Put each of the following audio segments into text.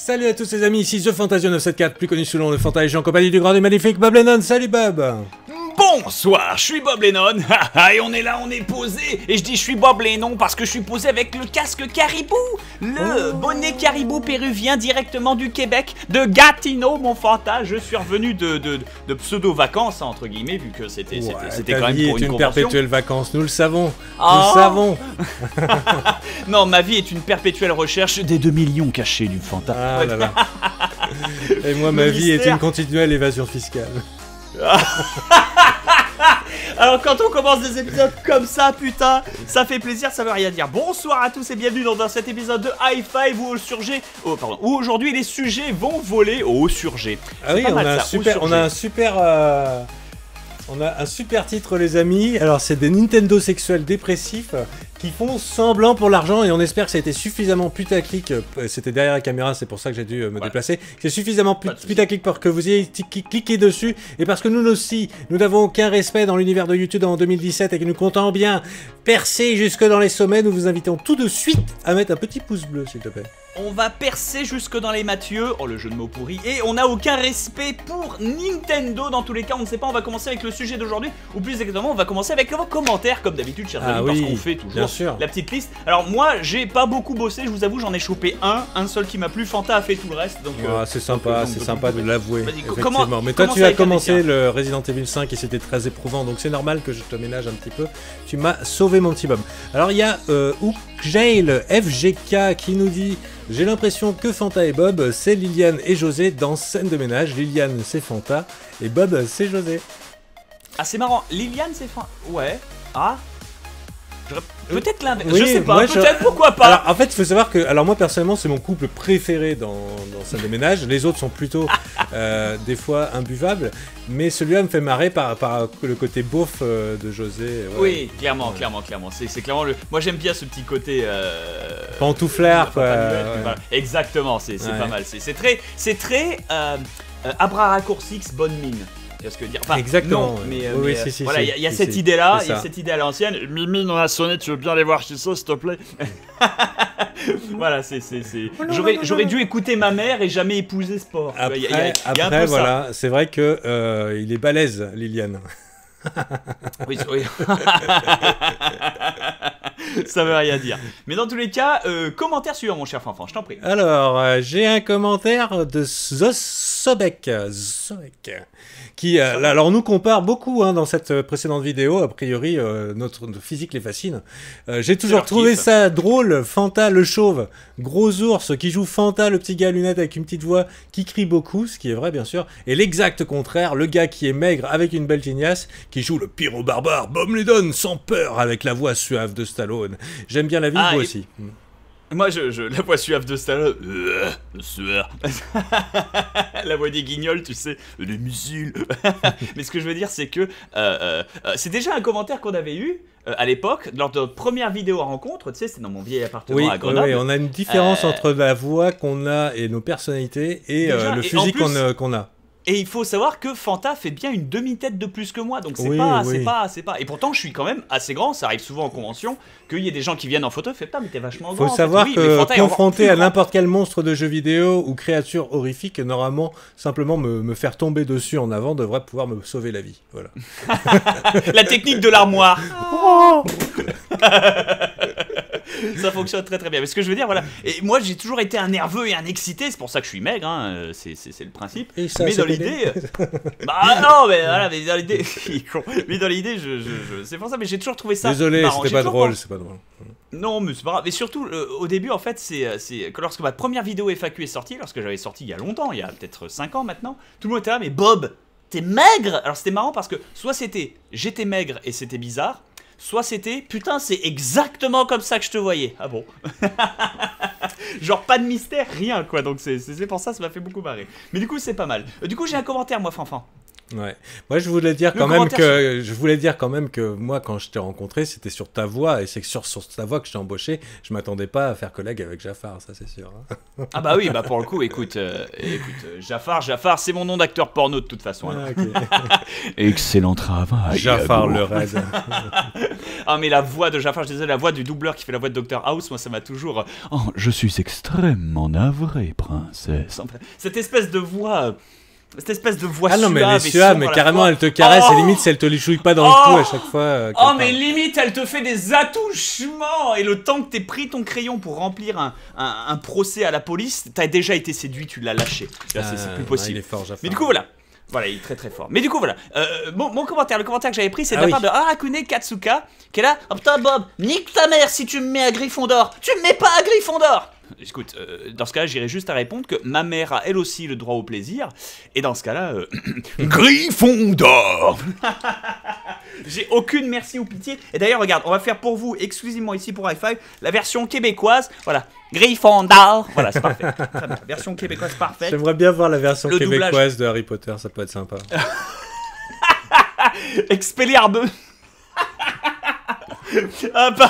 Salut à tous les amis, ici The Fantasio 974, plus connu sous le nom de Fantasio en compagnie du grand et magnifique Bob Lennon. Salut Bob. Bonsoir, je suis Bob Lennon, et on est là, on est posé, et je dis je suis Bob Lennon parce que je suis posé avec le casque caribou, le bonnet caribou péruvien directement du Québec, de Gatineau mon fanta. Je suis revenu de pseudo-vacances, entre guillemets, vu que c'était quand même pour une convention. une perpétuelle vacance, nous le savons, oh. nous le savons. Non, ma vie est une perpétuelle recherche des 2 millions cachés du fanta. Ah là là. Et moi, ma vie est une continuelle évasion fiscale. Alors quand on commence des épisodes comme ça, putain, ça fait plaisir, ça veut rien dire. Bonsoir à tous et bienvenue dans cet épisode de High Five où où aujourd'hui les sujets vont voler au surget. Ah oui, on a un super titre les amis. Alors c'est des Nintendo sexuels dépressifs qui font semblant pour l'argent et on espère que ça a été suffisamment putaclic. C'était derrière la caméra, c'est pour ça que j'ai dû me déplacer. C'est suffisamment putaclic pour que vous ayez cliqué dessus et parce que nous aussi, nous n'avons aucun respect dans l'univers de YouTube en 2017 et que nous comptons bien percer jusque dans les sommets, nous vous invitons tout de suite à mettre un petit pouce bleu s'il te plaît. On va percer jusque dans les Mathieu, oh le jeu de mots pourri, et on n'a aucun respect pour Nintendo dans tous les cas, on ne sait pas, on va commencer avec le sujet d'aujourd'hui, ou plus exactement, on va commencer avec vos commentaires, comme d'habitude, chers amis, parce qu'on fait toujours la petite liste. Alors moi, j'ai pas beaucoup bossé, je vous avoue, j'en ai chopé un seul qui m'a plu, Fanta a fait tout le reste, donc... c'est sympa, c'est sympa de l'avouer, effectivement. Mais toi, tu as commencé le Resident Evil 5 et c'était très éprouvant, donc c'est normal que je te ménage un petit peu. Tu m'as sauvé mon petit Bob. Alors il y a Oukjail FGK qui nous dit... J'ai l'impression que Fanta et Bob, c'est Liliane et José dans Scène de ménage. Liliane, c'est Fanta et Bob, c'est José. Ah, c'est marrant. Liliane, c'est Fanta. Ouais. Ah. Peut-être l'inverse. Oui, je sais pas. Peut-être, pourquoi pas. Alors, en fait, il faut savoir que... Alors moi, personnellement, c'est mon couple préféré dans Scène de ménage. Les autres sont plutôt, des fois, imbuvables. Mais celui-là me fait marrer par le côté beauf de José. Ouais. Oui, clairement. C'est clairement le... Moi, j'aime bien ce petit côté... pantouflard, quoi. Voilà. Exactement, c'est pas mal. C'est très Abraracourcix, bonne mine. Ce que dire. Enfin, exactement. Non, mais, oui, voilà, il y a cette idée-là, il y a cette idée à l'ancienne. Mimi, on a sonné, tu veux bien aller voir chez ça, s'il te plaît. Voilà, J'aurais dû écouter ma mère et jamais épouser sport. Après voilà, c'est vrai que il est balèze, Liliane. Oui. Ça veut rien dire. Mais dans tous les cas, commentaire suivant, mon cher Fanfan, je t'en prie. Alors, j'ai un commentaire de Zobek. Qui, alors, nous compare beaucoup dans cette précédente vidéo. A priori, notre physique les fascine. J'ai toujours trouvé ça drôle. Fanta le chauve, gros ours qui joue Fanta, le petit gars à lunettes avec une petite voix qui crie beaucoup, ce qui est vrai, bien sûr. Et l'exact contraire, le gars qui est maigre avec une belle tignasse, qui joue le pyro-barbare Bob Lennon sans peur avec la voix suave de Stallone. J'aime bien la vie, vous aussi. Moi, la voix suave de Stallone, sueur. La voix des guignols, tu sais, des missiles. Mais ce que je veux dire, c'est que c'est déjà un commentaire qu'on avait eu à l'époque, lors de notre première vidéo à rencontre, tu sais, c'était dans mon vieil appartement à Grenoble. Oui, on a une différence entre la voix qu'on a et nos personnalités et le physique qu'on a. Et il faut savoir que Fanta fait bien une demi-tête de plus que moi, donc c'est pas. Et pourtant, je suis quand même assez grand. Ça arrive souvent en convention qu'il y ait des gens qui viennent en photo et fait putain, mais t'es vachement grand. Faut savoir que confronté à n'importe quel monstre de jeu vidéo ou créature horrifique, normalement, simplement me faire tomber dessus en avant devrait pouvoir me sauver la vie. Voilà. La technique de l'armoire. Ça fonctionne très très bien. Mais ce que je veux dire, voilà. Et moi, j'ai toujours été un nerveux et un excité. C'est pour ça que je suis maigre. Hein. C'est le principe. Ça, mais dans l'idée, bah non, mais voilà. Mais dans l'idée, mais dans l'idée, c'est pour ça. Mais j'ai toujours trouvé ça. Désolé, c'était pas drôle. C'est pas drôle. Non, mais c'est pas grave. Mais surtout, au début, en fait, c'est que lorsque ma première vidéo FAQ est sortie, lorsque j'avais sorti il y a longtemps, il y a peut-être 5 ans maintenant, tout le monde était là. Mais Bob, t'es maigre. Alors c'était marrant parce que soit c'était j'étais maigre et c'était bizarre. Soit c'était, putain, c'est exactement comme ça que je te voyais. Ah bon. Genre pas de mystère, rien quoi. Donc c'est pour ça m'a fait beaucoup marrer. Mais du coup, c'est pas mal. Du coup, j'ai un commentaire, moi, Fanfan. Ouais. Moi, je voulais dire quand même que moi, quand je t'ai rencontré, c'était sur ta voix, et c'est sur ta voix que je t'ai embauché. Je m'attendais pas à faire collègue avec Jafar, ça c'est sûr. Hein. Ah bah oui, bah pour le coup, écoute, Jafar, c'est mon nom d'acteur porno de toute façon. Ah, okay. Excellent travail. Jafar le raid. Ah mais la voix de Jafar, je disais la voix du doubleur qui fait la voix de Dr House, moi ça m'a toujours. Oh, je suis extrêmement navré, princesse. Enfin, cette espèce de voix. Ah non, mais elle est suave, mais carrément elle te caresse, et limite si elle te les chouille pas dans le cou à chaque fois. Mais limite elle te fait des attouchements. Et le temps que t'aies pris ton crayon pour remplir un procès à la police, t'as déjà été séduit, tu l'as lâché. C'est plus possible. Il est fort, Jafar. Mais du coup voilà. Voilà, il est très très fort. Mais du coup, voilà. Mon commentaire, le commentaire que j'avais pris, c'est de la part de Harakune Katsuka, qui est là. Oh putain, Bob, nique ta mère si tu me mets à Gryffondor. Tu me mets pas à Gryffondor. Écoute, dans ce cas-là, j'irai juste à répondre que ma mère a elle aussi le droit au plaisir. Et dans ce cas-là, Gryffondor. J'ai aucune merci ou pitié. Et d'ailleurs, regarde, on va faire pour vous, exclusivement ici pour Hi-Fi, la version québécoise. Voilà, Gryffondor. Voilà, c'est parfait. Très bien. Version québécoise parfaite. J'aimerais bien voir la version québécoise de Harry Potter, ça peut être sympa. Expelliarmus.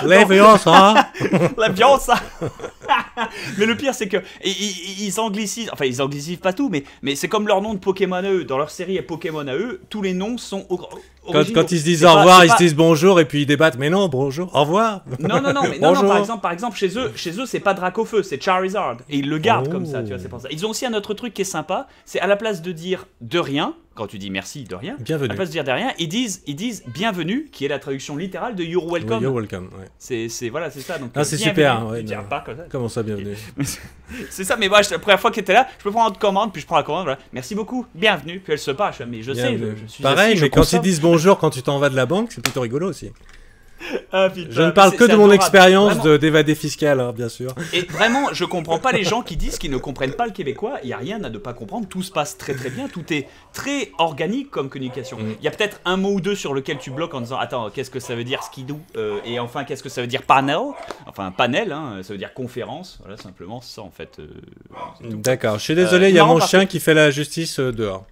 Leviosa. Leviosa. Mais le pire c'est que ils anglicisent, enfin ils anglicisent pas tout, mais c'est comme leur nom de Pokémon à eux. Dans leur série Pokémon à eux, tous les noms sont quand ils se disent au revoir, ils se disent bonjour et puis ils débattent. Mais non, bonjour, au revoir. Non, mais non, par exemple, chez eux, c'est pas Dracofeu, c'est Charizard. Et ils le gardent comme ça, tu vois, c'est pour ça. Ils ont aussi un autre truc qui est sympa, c'est à la place de dire de rien, quand tu dis merci de rien, bienvenue. À la place de dire de rien, ils disent bienvenue, qui est la traduction littérale de You're welcome. Oui, you're welcome, ouais. C'est ça. Donc, c'est super. Ouais, pas comme ça. Comment ça, bienvenue. C'est ça, mais moi, la première fois qu'elle était là, je peux prendre une commande, puis je prends la commande, voilà. Merci beaucoup, bienvenue. Puis elle se part, mais je sais, je suis pareil, assis, mais quand ils disent bonjour quand tu t'en vas de la banque, c'est plutôt rigolo aussi. Ah, putain, je ne parle que de mon expérience d'évadé fiscal, hein, bien sûr. Et vraiment, je comprends pas les gens qui disent qu'ils ne comprennent pas le québécois. Il y a rien à ne pas comprendre. Tout se passe très très bien. Tout est très organique comme communication. Il y a peut-être un mot ou deux sur lequel tu bloques en disant attends, qu'est-ce que ça veut dire skidoo et enfin, qu'est-ce que ça veut dire panel? Enfin, panel, hein, ça veut dire conférence. Voilà, simplement, c'est ça en fait. D'accord. Je suis désolé, il y a mon chien qui fait la justice dehors.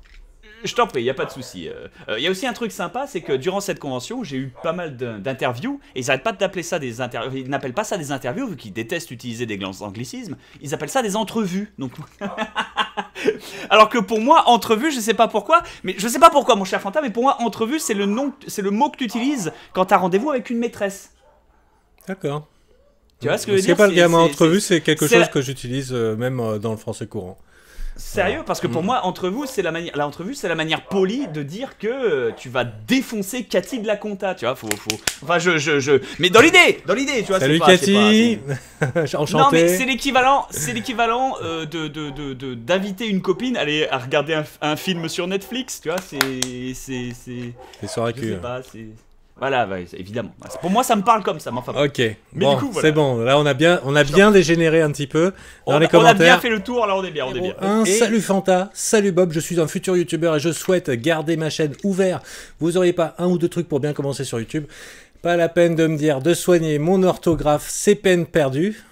Je t'en prie, il n'y a pas de souci. Il y a aussi un truc sympa, c'est que durant cette convention, j'ai eu pas mal d'interviews, et ils n'arrêtent pas d'appeler ça des interviews. Ils n'appellent pas ça des interviews, vu qu'ils détestent utiliser des anglicismes. Ils appellent ça des entrevues. Donc... Alors que pour moi, entrevue, je sais pas pourquoi, mon cher Fanta, mais pour moi, entrevue, c'est le mot que tu utilises quand tu as rendez-vous avec une maîtresse. D'accord. Tu vois ce que je veux dire? C'est pas le gamin entrevue, c'est quelque chose que j'utilise même dans le français courant. Sérieux, parce que pour moi, entrevue, c'est la manière polie de dire que tu vas défoncer Cathy de la compta, tu vois, enfin, mais dans l'idée, tu vois. Salut Cathy. Enchanté. Non, mais c'est l'équivalent, d'inviter une copine à regarder un film sur Netflix, tu vois, c'est soirées cul. Je sais pas, c'est... Voilà, évidemment. Pour moi, ça me parle comme ça, mais enfin. Ok. Mais bon, du coup, voilà. C'est bon. Là, on a bien dégénéré un petit peu dans les commentaires. On a bien fait le tour. Là, on est bien. Salut Fanta, salut Bob. Je suis un futur youtubeur et je souhaite garder ma chaîne ouverte. Vous auriez pas un ou deux trucs pour bien commencer sur YouTube? Pas la peine de me dire de soigner mon orthographe, c'est peine perdue.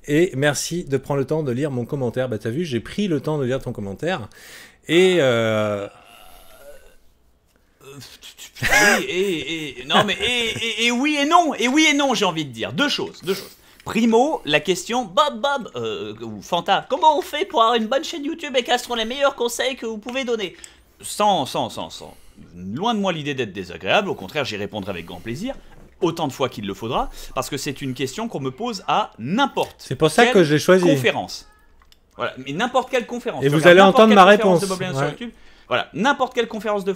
Et merci de prendre le temps de lire mon commentaire. Bah, t'as vu, j'ai pris le temps de lire ton commentaire. Et oui et non, j'ai envie de dire deux choses. Primo, la question Bob ou Fanta, comment on fait pour avoir une bonne chaîne YouTube et quels seront les meilleurs conseils que vous pouvez donner? Sans loin de moi l'idée d'être désagréable, au contraire, j'y répondrai avec grand plaisir. Autant de fois qu'il le faudra, parce que c'est une question qu'on me pose à n'importe c'est pour ça que je l'ai choisi. Conférence. Voilà, mais n'importe quelle conférence. Et vous allez entendre ma réponse. Voilà, n'importe quelle conférence de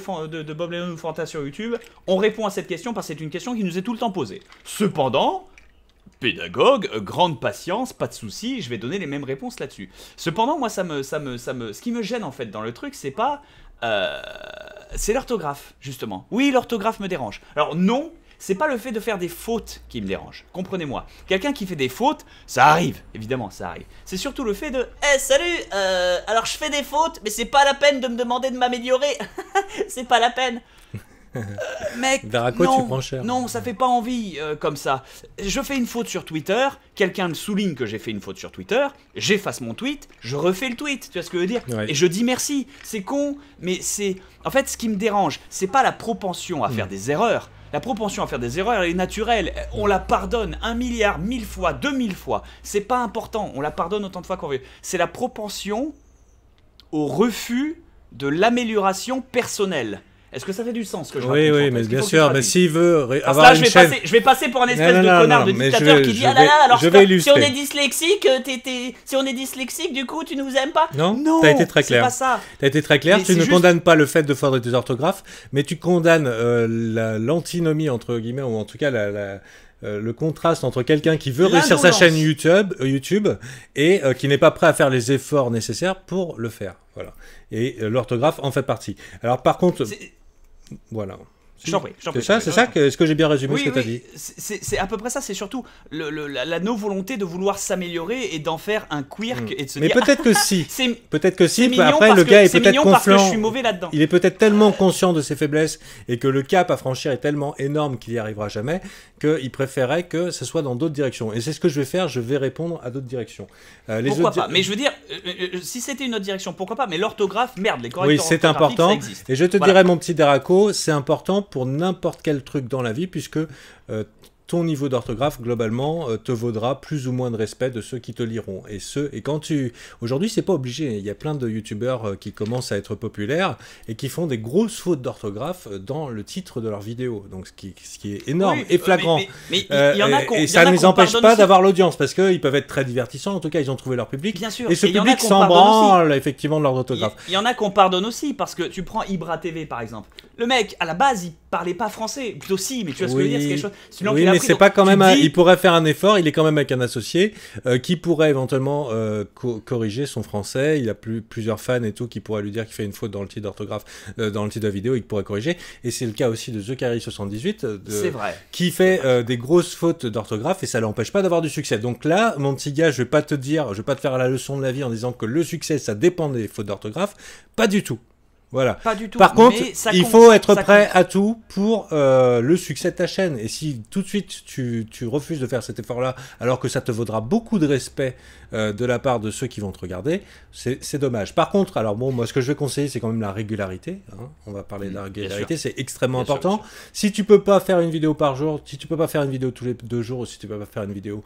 Bob Lennon ou Fanta sur YouTube, on répond à cette question parce que c'est une question qui nous est tout le temps posée. Cependant, pédagogue, grande patience, pas de souci, je vais donner les mêmes réponses là-dessus. Cependant, moi, ce qui me gêne en fait dans le truc, c'est pas, c'est l'orthographe justement. Oui, l'orthographe me dérange. Alors non. C'est pas le fait de faire des fautes qui me dérange. Comprenez-moi. Quelqu'un qui fait des fautes, ça arrive. Évidemment, ça arrive. C'est surtout le fait de « salut, alors je fais des fautes, mais c'est pas la peine de me demander de m'améliorer. » C'est pas la peine. Mec, Veraco, non, tu prends cher. non, ça fait pas envie comme ça. Je fais une faute sur Twitter, quelqu'un me souligne que j'ai fait une faute sur Twitter, j'efface mon tweet, je refais le tweet, tu vois ce que je veux dire? Ouais. Et je dis merci. C'est con, mais c'est... En fait, ce qui me dérange, c'est pas la propension à faire des erreurs. La propension à faire des erreurs, elle est naturelle. On la pardonne 1 milliard, 1000 fois, 2000 fois. C'est pas important, on la pardonne autant de fois qu'on veut. C'est la propension au refus de l'amélioration personnelle. Est-ce que ça fait du sens ce que je raconte? Oui, mais bien sûr, mais s'il veut parce avoir là, une chaîne... je vais passer pour un espèce Non, de non, connard non, de mais dictateur qui dit ah là là, alors je vais si illustrer. on est dyslexique, si on est dyslexique, du coup, tu nous aimes pas? Non, t'as été très clair. C'est pas ça. T'as été très clair, Mais tu c'est ne juste... condamnes pas le fait de faire des orthographes, mais tu condamnes l'antinomie, entre guillemets, ou en tout cas le contraste entre quelqu'un qui veut réussir sa chaîne YouTube et qui n'est pas prêt à faire les efforts nécessaires pour le faire. Voilà. Et l'orthographe en fait partie. Alors par contre... Voilà. C'est ça, est-ce que j'ai bien résumé ce que tu as dit? C'est à peu près ça, c'est surtout la no-volonté de vouloir s'améliorer et d'en faire un quirk et de se mais dire... peut-être que si. Peut-être que si, mignon après le gars est peut-être confiant. Parce que je suis confiant. mauvais là-dedans. Il est peut-être tellement conscient de ses faiblesses et que le cap à franchir est tellement énorme qu'il n'y arrivera jamais qu'il préférait que ce soit dans d'autres directions. Et c'est ce que je vais faire, je vais répondre à d'autres directions. Pourquoi pas? Mais je veux dire, si c'était une autre direction, pourquoi pas? Mais l'orthographe, merde, les correcteurs oui, c'est important. Ça existe. Et je te dirais, mon petit Deraco, c'est important pour n'importe quel truc dans la vie, puisque ton niveau d'orthographe, globalement, te vaudra plus ou moins de respect de ceux qui te liront. Et quand tu... Aujourd'hui, c'est pas obligé. Il y a plein de youtubeurs qui commencent à être populaires et qui font des grosses fautes d'orthographe dans le titre de leur vidéo. Donc, ce qui est énorme et flagrant. Mais il y en a et ça ne les empêche pas d'avoir l'audience, parce qu'ils peuvent être très divertissants. En tout cas, ils ont trouvé leur public. Bien sûr. Et ce public s'en branle, effectivement, de leur orthographe. Il y en a qu'on pardonne aussi, parce que tu prends Ibra TV, par exemple. Le mec, à la base, il parlait pas français. Plutôt si, mais tu vois ce que je veux dire, c'est quelque chose... Oui, mais c'est pas quand même... Il pourrait faire un effort, il est quand même avec un associé qui pourrait éventuellement corriger son français. Il a plusieurs fans et tout qui pourraient lui dire qu'il fait une faute dans le titre d'orthographe, dans le titre de la vidéo, et qu'il pourrait corriger. Et c'est le cas aussi de Zecari78 qui fait des grosses fautes d'orthographe et ça l'empêche pas d'avoir du succès. Donc là, mon petit gars, je vais pas te faire la leçon de la vie en disant que le succès, ça dépend des fautes d'orthographe. Pas du tout. Voilà. Pas du tout. Par contre, il faut être prêt à tout pour le succès de ta chaîne. Et si tout de suite tu refuses de faire cet effort-là, alors que ça te vaudra beaucoup de respect de la part de ceux qui vont te regarder, c'est dommage. Par contre, alors bon, moi ce que je vais conseiller, c'est quand même la régularité. Hein. On va parler de la régularité, c'est extrêmement important. Si tu peux pas faire une vidéo par jour, si tu peux pas faire une vidéo tous les 2 jours, ou si tu peux pas faire une vidéo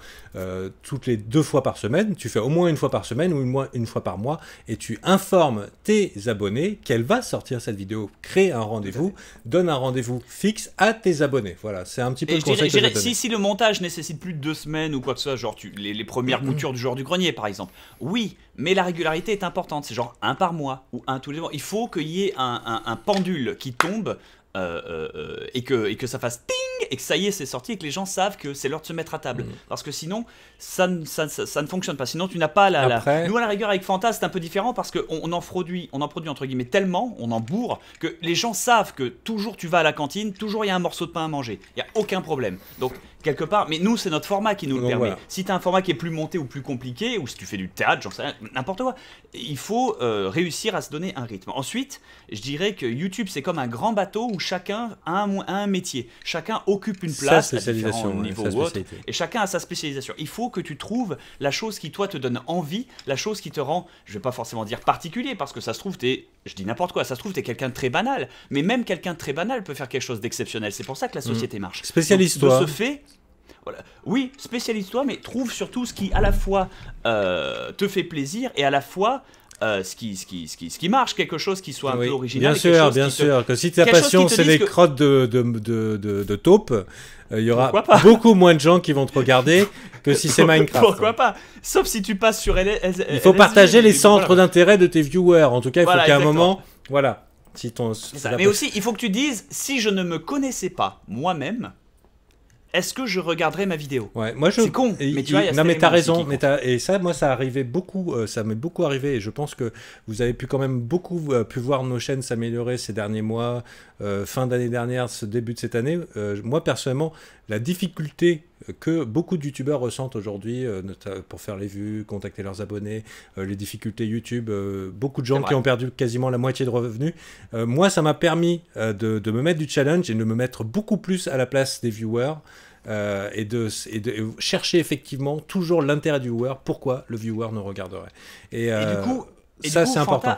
toutes les 2 fois par semaine, tu fais au moins une fois par semaine ou une fois par mois, et tu informes tes abonnés qu'elle va sortir cette vidéo. Crée un rendez-vous, donne un rendez-vous fixe à tes abonnés. Voilà, c'est un petit peu le conseil que je vais donner. Si le montage nécessite plus de 2 semaines ou quoi que ce soit, genre les premières moutures du joueur du grenier par exemple, oui, mais la régularité est importante, c'est genre 1 par mois ou 1 tous les mois. Il faut qu'il y ait un pendule qui tombe et que ça fasse ting et que ça y est, c'est sorti et que les gens savent que c'est l'heure de se mettre à table. Parce que sinon, ça ne fonctionne pas. Sinon, tu n'as pas Nous, à la rigueur, avec Fanta, c'est un peu différent parce qu'on en produit entre guillemets tellement, on en bourre, que les gens savent que toujours tu vas à la cantine, toujours il y a un morceau de pain à manger. Il n'y a aucun problème. Donc, quelque part, mais nous, c'est notre format qui nous le permet. Voilà. Si tu as un format qui est plus monté ou plus compliqué, ou si tu fais du théâtre, j'en sais rien, n'importe quoi, il faut réussir à se donner un rythme. Ensuite, je dirais que YouTube, c'est comme un grand bateau où chacun a un métier. Chacun occupe une place à différents niveaux ou autres, et chacun a sa spécialisation. Il faut que tu trouves la chose qui, toi, te donne envie, la chose qui te rend, je vais pas forcément dire particulier, parce que ça se trouve, je dis n'importe quoi, ça se trouve, t'es quelqu'un de très banal, mais même quelqu'un de très banal peut faire quelque chose d'exceptionnel. C'est pour ça que la société marche. Spécialise-toi. De ce fait, voilà. Oui, spécialise-toi, mais trouve surtout ce qui à la fois te fait plaisir et à la fois ce qui marche, quelque chose qui soit un peu original. Bien sûr, que si ta passion c'est les crottes de taupe, il y aura beaucoup moins de gens qui vont te regarder que si c'est Minecraft. Pourquoi pas? Sauf si tu passes sur il faut partager les centres d'intérêt de tes viewers. En tout cas, il faut qu'à un moment, voilà. Mais aussi, il faut que tu dises, si je ne me connaissais pas moi-même, est-ce que je regarderais ma vidéo? Ouais, moi c'est con, mais tu vois, non mais t'as raison, et ça, moi, ça arrivait beaucoup, ça m'est beaucoup arrivé, et je pense que vous avez pu quand même beaucoup pu voir nos chaînes s'améliorer ces derniers mois, fin d'année dernière, ce début de cette année. Moi, personnellement, la difficulté que beaucoup de youtubeurs ressentent aujourd'hui pour faire les vues, contacter leurs abonnés, les difficultés YouTube, beaucoup de gens qui ont perdu quasiment la moitié de revenus. Moi, ça m'a permis de me mettre du challenge et de me mettre beaucoup plus à la place des viewers. Et de chercher effectivement toujours l'intérêt du viewer, pourquoi le viewer nous regarderait. Et du coup, ça c'est important.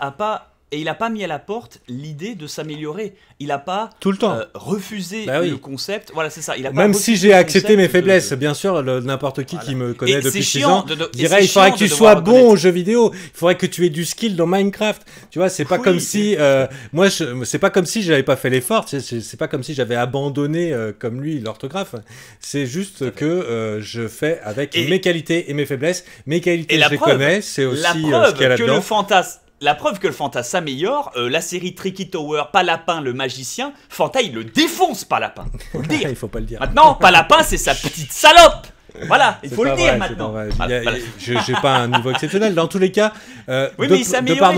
Et il n'a pas mis à la porte l'idée de s'améliorer. Il n'a pas tout le temps refusé le concept. Voilà, c'est ça. Il a Même si j'ai accepté mes faiblesses, bien sûr, n'importe qui me connaît depuis 6 ans dirait il faudrait que tu sois bon aux jeux vidéo. Il faudrait que tu aies du skill dans Minecraft. Tu vois, c'est pas comme si c'est pas comme si j'avais pas fait l'effort. C'est pas comme si j'avais abandonné comme lui l'orthographe. C'est juste que je fais avec mes qualités et mes faiblesses. Mes qualités, je les connais. C'est aussi ce qu'il y a là-dedans. La preuve que le Fanta s'améliore, la série Tricky Tower, Palapin le magicien, Fanta il le défonce Palapin. Faut le dire. Il faut pas le dire. Maintenant, Palapin c'est sa petite salope. Voilà, il faut le dire maintenant. J'ai pas un niveau exceptionnel. Dans tous les cas, de par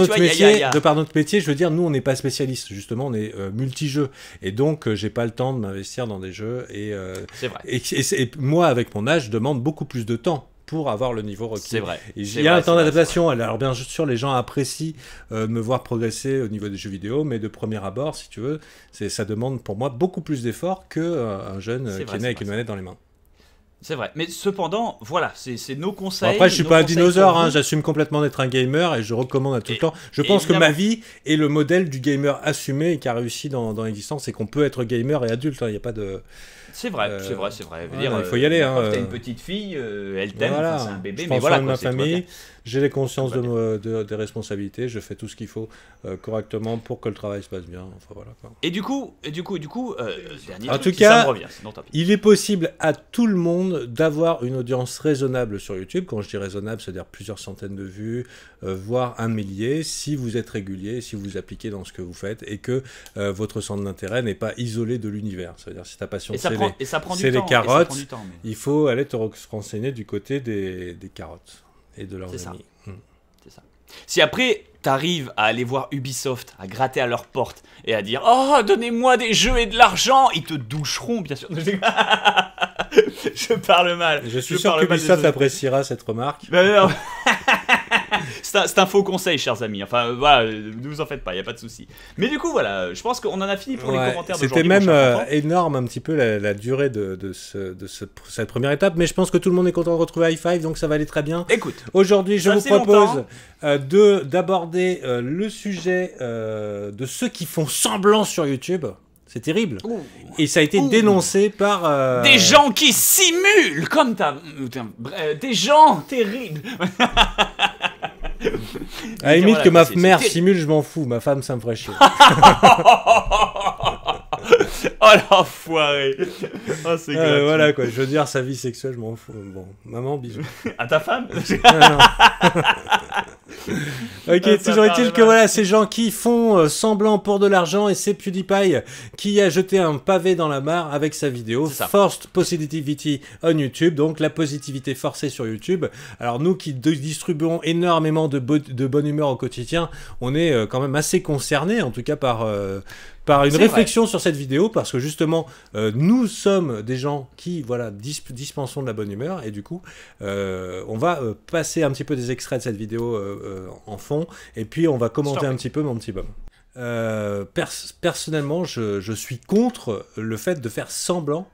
notre métier, je veux dire, nous on n'est pas spécialiste. Justement, on est multijeux. Et donc, j'ai pas le temps de m'investir dans des jeux. C'est vrai. Et moi, avec mon âge, je demande beaucoup plus de temps pour avoir le niveau requis. C'est vrai. Il y a un temps d'adaptation. Alors bien sûr, les gens apprécient me voir progresser au niveau des jeux vidéo, mais de premier abord, si tu veux, ça demande pour moi beaucoup plus d'efforts qu'un jeune qui est né avec une manette dans les mains. C'est vrai, mais cependant, voilà, c'est nos conseils. Bon, après, je suis pas un dinosaure, j'assume complètement d'être un gamer et je recommande à tout le temps. Je pense que ma vie est le modèle du gamer assumé et qui a réussi dans l'existence, et qu'on peut être gamer et adulte, il n'y a pas de... C'est vrai, c'est vrai. Il faut y aller. T'as une petite fille, elle t'aime, c'est un bébé, mais voilà. Je prends soin de ma famille, j'ai les consciences des responsabilités, je fais tout ce qu'il faut correctement pour que le travail se passe bien. Enfin, voilà, quoi. Et du coup, dernier en truc, tout cas, ça me revient, il est possible à tout le monde d'avoir une audience raisonnable sur YouTube. Quand je dis raisonnable, c'est-à-dire plusieurs centaines de vues, voire 1 millier, si vous êtes régulier, si vous appliquez dans ce que vous faites et que votre centre d'intérêt n'est pas isolé de l'univers. C'est-à-dire si ta passion c'est les carottes, il faut aller te renseigner du côté des carottes et de leurs amis. C'est ça. Si après t'arrives à aller voir Ubisoft, à gratter à leur porte et à dire « Oh, donnez-moi des jeux et de l'argent !» Ils te doucheront, bien sûr. Je parle mal. Je suis sûr qu'Ubisoft appréciera cette remarque. C'est un faux conseil, chers amis. Enfin, voilà, ne vous en faites pas, il n'y a pas de souci. Mais du coup, voilà, je pense qu'on en a fini pour les commentaires d'aujourd'hui. C'était même énorme un petit peu la durée de cette première étape, mais je pense que tout le monde est content de retrouver High Five, donc ça va aller très bien. Écoute, aujourd'hui, je vous propose d'aborder le sujet de ceux qui font semblant sur YouTube. C'est terrible. Et ça a été dénoncé par... Des gens qui simulent comme des gens terribles. À la limite que ma mère simule, je m'en fous. Ma femme, ça me ferait chier. Oh l'enfoiré. Oh, c'est voilà quoi, je veux dire, sa vie sexuelle, je m'en fous. Bon, maman, bisous. À ta femme? Non. Ok, toujours est-il que voilà, ces gens qui font semblant pour de l'argent, et c'est PewDiePie qui a jeté un pavé dans la mare avec sa vidéo Forced Positivity on YouTube, donc la positivité forcée sur YouTube. Alors nous qui distribuons énormément de bonne humeur au quotidien, on est quand même assez concernés, en tout cas par une réflexion sur cette vidéo, parce que justement, nous sommes des gens qui, voilà, dispensons de la bonne humeur, et du coup, on va passer un petit peu des extraits de cette vidéo en fond, et puis on va commenter un petit peu mon petit bum. Personnellement, je suis contre le fait de faire semblant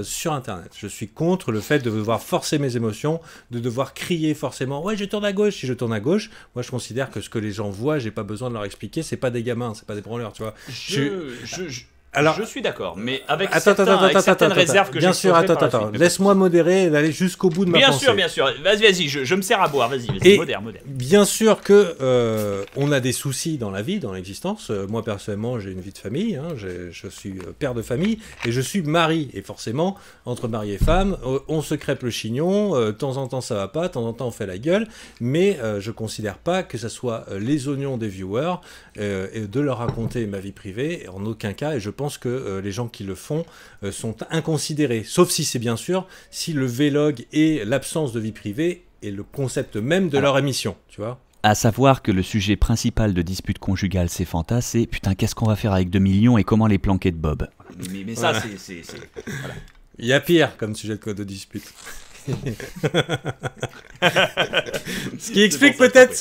sur internet. Je suis contre le fait de devoir forcer mes émotions, de devoir crier forcément ouais je tourne à gauche. Si je tourne à gauche, moi je considère que ce que les gens voient, j'ai pas besoin de leur expliquer, c'est pas des gamins, c'est pas des branleurs, tu vois. Alors, je suis d'accord, mais avec certaines réserves que j'ai. Bien sûr, attends. Laisse-moi modérer et aller jusqu'au bout de ma pensée. Bien sûr. Vas-y, je me sers à boire, vas-y, modère. Bien sûr que on a des soucis dans la vie, dans l'existence. Moi, personnellement, j'ai une vie de famille, hein, je suis père de famille et je suis mari. Et forcément, entre mari et femme, on se crêpe le chignon, de temps en temps ça va pas, de temps en temps on fait la gueule, mais je considère pas que ça soit les oignons des viewers et de leur raconter ma vie privée, en aucun cas, et je pense que les gens qui le font sont inconsidérés, sauf si c'est bien sûr si le vlog et l'absence de vie privée est le concept même de leur émission, tu vois. À savoir que le sujet principal de dispute conjugale c'est Fanta, c'est putain qu'est-ce qu'on va faire avec 2 millions et comment les planquer de Bob. Mais ça c'est voilà. Il y a pire comme sujet de dispute. Ce qui explique peut-être